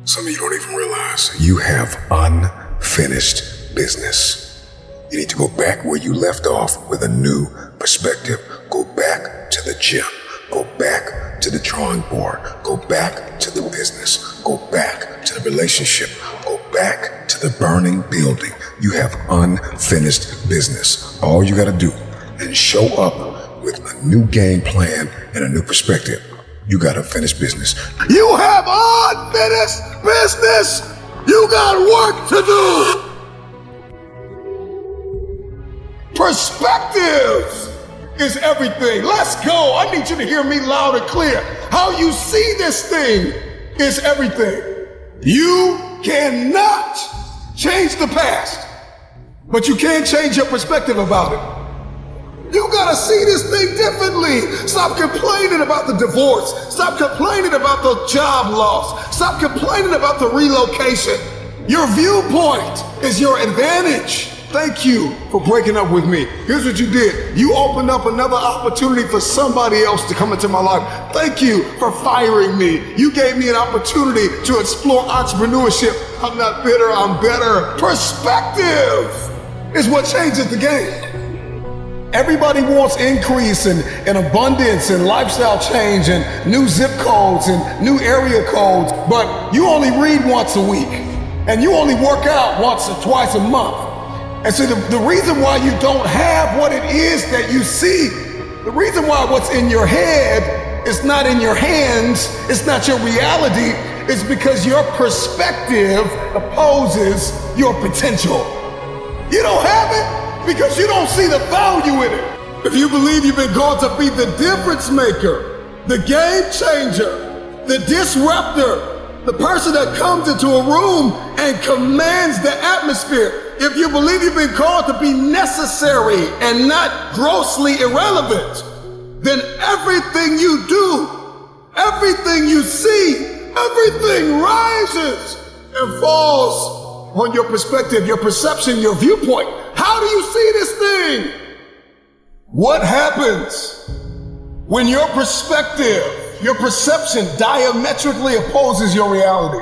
Some of you don't even realize you have unfinished business. You need to go back where you left off with a new perspective. Go back to the gym. Go back to the drawing board. Go back to the business. Go back to the relationship. Go back to the burning building. You have unfinished business. All you got to do is show up with a new game plan and a new perspective. You got unfinished business. You have unfinished business. You got work to do. Perspective is everything. Let's go. I need you to hear me loud and clear. How you see this thing is everything. You cannot change the past, but you can change your perspective about it. You gotta see this thing differently. Stop complaining about the divorce. Stop complaining about the job loss. Stop complaining about the relocation. Your viewpoint is your advantage. Thank you for breaking up with me. Here's what you did. You opened up another opportunity for somebody else to come into my life. Thank you for firing me. You gave me an opportunity to explore entrepreneurship. I'm not bitter, I'm better. Perspective is what changes the game. Everybody wants increase and abundance and lifestyle change and new zip codes and new area codes, but you only read once a week and you only work out once or twice a month. And so the reason why you don't have what it is that you see, the reason why what's in your head is not in your hands, it's not your reality, is because your perspective opposes your potential. You don't have it because you don't see the value in it. If you believe you've been called to be the difference maker, the game changer, the disruptor, the person that comes into a room and commands the atmosphere, if you believe you've been called to be necessary and not grossly irrelevant, then everything you do, everything you see, everything rises and falls on your perspective, your perception, your viewpoint. How do you see this thing? What happens when your perspective, your perception diametrically opposes your reality?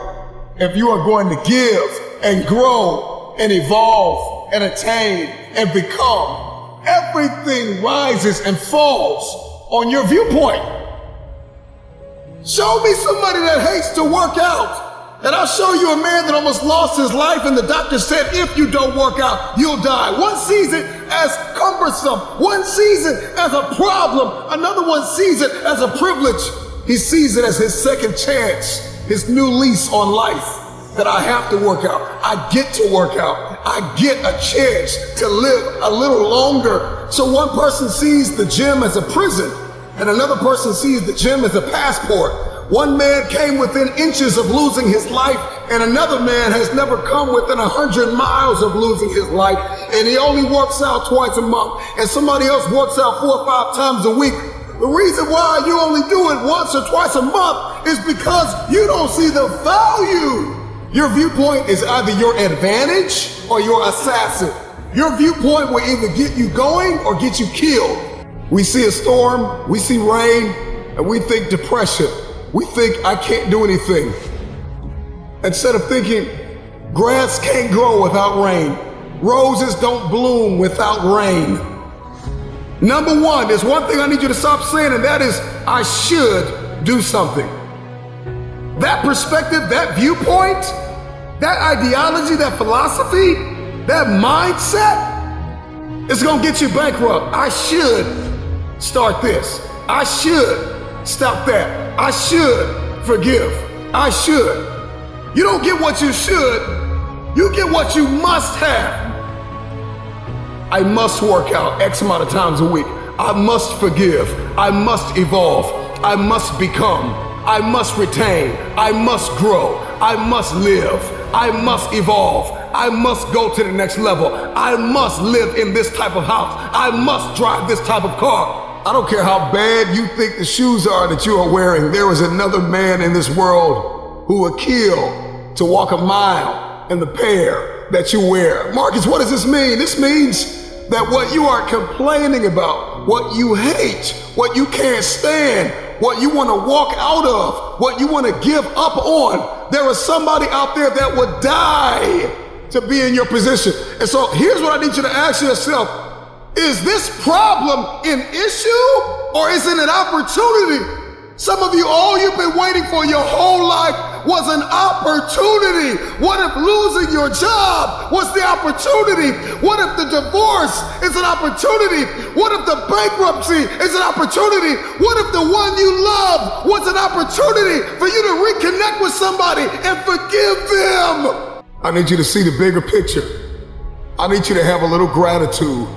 If you are going to give and grow and evolve and attain and become, everything rises and falls on your viewpoint. Show me somebody that hates to work out, and I'll show you a man that almost lost his life, and the doctor said, if you don't work out, you'll die. One sees it as cumbersome. One sees it as a problem. Another one sees it as a privilege. He sees it as his second chance, his new lease on life, that I have to work out. I get to work out. I get a chance to live a little longer. So one person sees the gym as a prison, and another person sees the gym as a passport. One man came within inches of losing his life, and another man has never come within 100 miles of losing his life, and he only works out twice a month, and somebody else works out 4 or 5 times a week. The reason why you only do it once or twice a month is because you don't see the value. Your viewpoint is either your advantage or your assassin. Your viewpoint will either get you going or get you killed. We see a storm, we see rain, and we think depression. We think I can't do anything. Instead of thinking grass can't grow without rain, roses don't bloom without rain. Number one, there's one thing I need you to stop saying, and that is, I should do something. That perspective, that viewpoint, that ideology, that philosophy, that mindset, it's gonna get you bankrupt. I should start this. I should stop that. I should forgive. I should. You don't get what you should, you get what you must have. I must work out X amount of times a week. I must forgive. I must evolve. I must become. I must retain. I must grow. I must live. I must evolve. I must go to the next level. I must live in this type of house. I must drive this type of car. I don't care how bad you think the shoes are that you are wearing. There is another man in this world who would kill to walk a mile in the pair that you wear. Marcus, what does this mean? This means that what you are complaining about, what you hate, what you can't stand, what you want to walk out of, what you want to give up on. There is somebody out there that would die to be in your position. And so here's what I need you to ask yourself. Is this problem an issue or is it an opportunity? Some of you, all you've been waiting for your whole life was an opportunity. What if losing your job was the opportunity? What if the divorce is an opportunity? What if the bankruptcy is an opportunity? What if the one you love was an opportunity for you to reconnect with somebody and forgive them? I need you to see the bigger picture. I need you to have a little gratitude.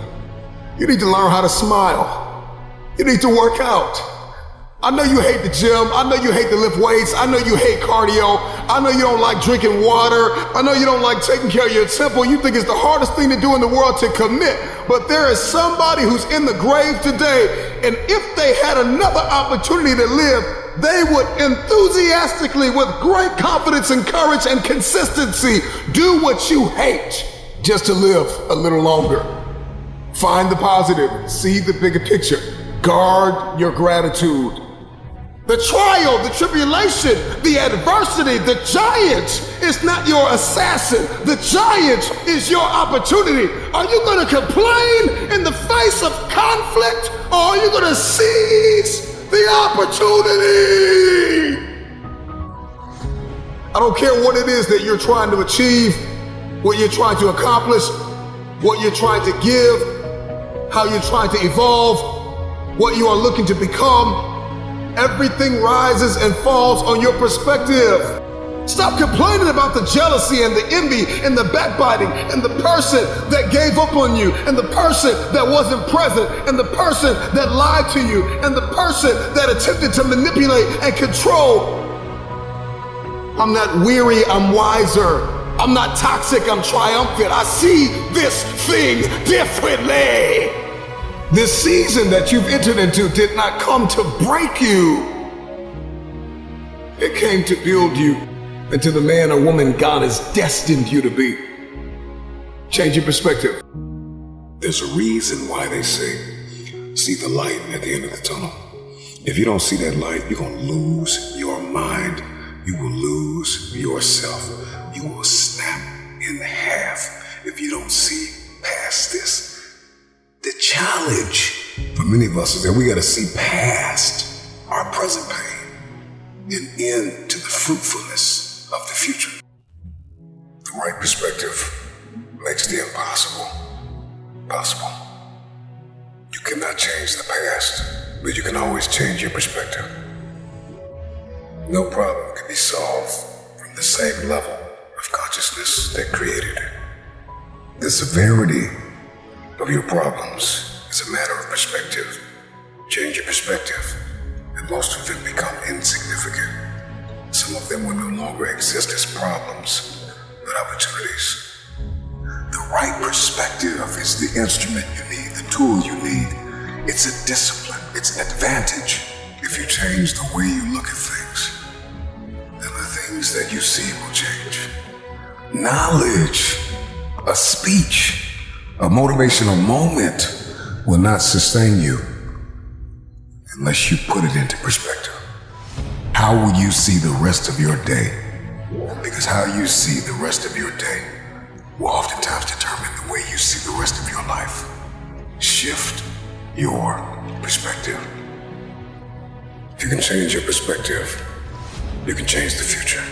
You need to learn how to smile. You need to work out. I know you hate the gym. I know you hate to lift weights. I know you hate cardio. I know you don't like drinking water. I know you don't like taking care of your temple. You think it's the hardest thing to do in the world to commit. But there is somebody who's in the grave today, and if they had another opportunity to live, they would enthusiastically, with great confidence and courage and consistency, do what you hate just to live a little longer. Find the positive. See the bigger picture. Guard your gratitude. The trial, the tribulation, the adversity, the giant is not your assassin. The giant is your opportunity. Are you going to complain in the face of conflict, or are you going to seize the opportunity? I don't care what it is that you're trying to achieve, what you're trying to accomplish, what you're trying to give, how you're trying to evolve, what you are looking to become. Everything rises and falls on your perspective. Stop complaining about the jealousy and the envy and the backbiting and the person that gave up on you and the person that wasn't present and the person that lied to you and the person that attempted to manipulate and control. I'm not weary, I'm wiser. I'm not toxic, I'm triumphant. I see this thing differently. This season that you've entered into did not come to break you. It came to build you into the man or woman God has destined you to be. Change your perspective. There's a reason why they say, see the light at the end of the tunnel. If you don't see that light, you're going to lose your mind. You will lose yourself. You will snap in half if you don't see past this. The challenge for many of us is that we got to see past our present pain and into the fruitfulness of the future. The right perspective makes the impossible possible. You cannot change the past, but you can always change your perspective. No problem can be solved from the same level of consciousness that created it. The severity of your problems is a matter of perspective. Change your perspective, and most of them become insignificant. Some of them will no longer exist as problems, but opportunities. The right perspective is the instrument you need, the tool you need. It's a discipline, it's an advantage. If you change the way you look at things, then the things that you see will change. Knowledge, a speech, a motivational moment will not sustain you unless you put it into perspective. How will you see the rest of your day? Because how you see the rest of your day will oftentimes determine the way you see the rest of your life. Shift your perspective. If you can change your perspective, you can change the future.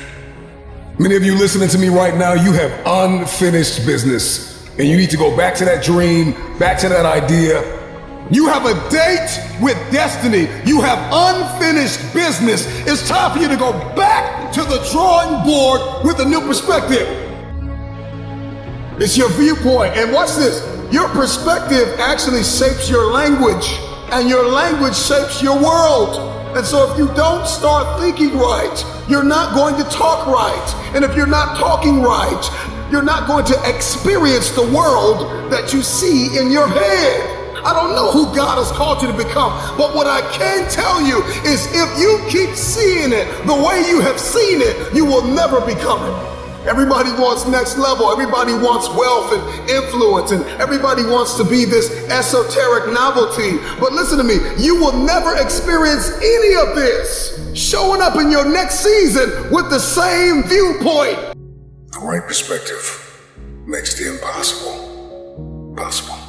Many of you listening to me right now, you have unfinished business. And you need to go back to that dream, back to that idea. You have a date with destiny. You have unfinished business. It's time for you to go back to the drawing board with a new perspective. It's your viewpoint. And watch this. Your perspective actually shapes your language, and your language shapes your world. And so if you don't start thinking right, you're not going to talk right. And if you're not talking right, you're not going to experience the world that you see in your head. I don't know who God has called you to become, but what I can tell you is if you keep seeing it the way you have seen it, you will never become it. Everybody wants next level. Everybody wants wealth and influence, and everybody wants to be this esoteric novelty. But listen to me, you will never experience any of this showing up in your next season with the same viewpoint. The right perspective makes the impossible possible.